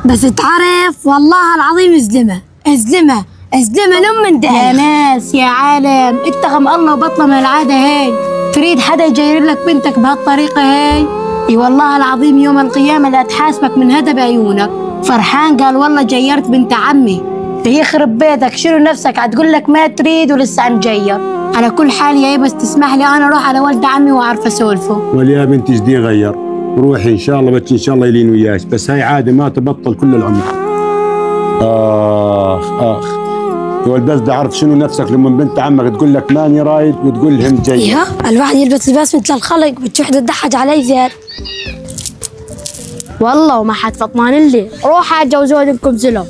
بس تعرف والله العظيم ازلمه ازلمه ازلمه لم من ده. يا ناس يا عالم اتقم الله وبطل من العاده هاي. تريد حدا يجير لك بنتك بهالطريقه هاي؟ اي والله العظيم يوم القيامه لا تحاسبك من هذا بعيونك. فرحان قال والله جيرت بنت عمي. يخرب بيتك شنو نفسك هتقول لك ما تريد ولسه عم جير. على كل حال يا بس تسمح لي انا اروح على ولد عمي واعرف اسولفه. ولا يا بنتي ايش دي غير؟ روحي ان شاء الله بس ان شاء الله يلين وياك، بس هاي عاده ما تبطل كل العمر. اخ ولد بس بدي اعرف شنو نفسك لما بنت عمك تقول لك ماني رايد وتقول لهم جاي. يا الواحد يلبس لباس مثل الخلق بتروح تضحك علي زياد. والله وما حد فطمان لي روح اتجوزوا لكم زلم.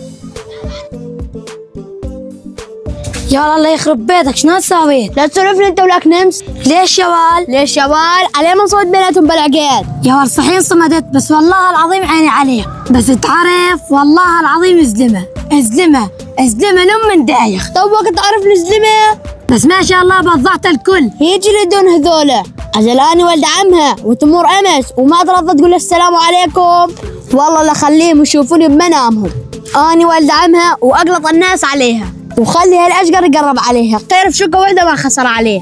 يا الله يخرب بيتك شنو سويت؟ لا تسولفني انت ولك نمس. ليش يا وال؟ ليش يا وال؟ عليه من صوت بيناتهم بالعقاد. يا وال صحيح صمدت بس والله العظيم عيني عليك. بس تعرف والله العظيم ازلمه ازلمه ازلمه لم من دايخ. توك تعرف الزلمه؟ بس ما شاء الله بضعت الكل. يجي لدون هذولا أجلاني ولد عمها وتمور أمس وما ترضى تقول السلام عليكم. والله لا خليهم يشوفوني بمنامهم. أني ولد عمها وأقلط الناس عليها وخلي هالأشقر يقرب عليها. خير في شقة وحدة ما خسر عليه.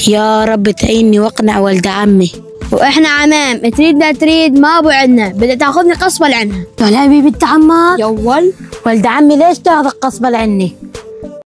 يا رب تعيني واقنع ولد عمي. وإحنا عمام تريد لا تريد ما أبو عندنا بدها تاخذني قصبة لعنها. ولا بنت عمك؟ يول ولد عمي ليش تاخذ قصبة لعني؟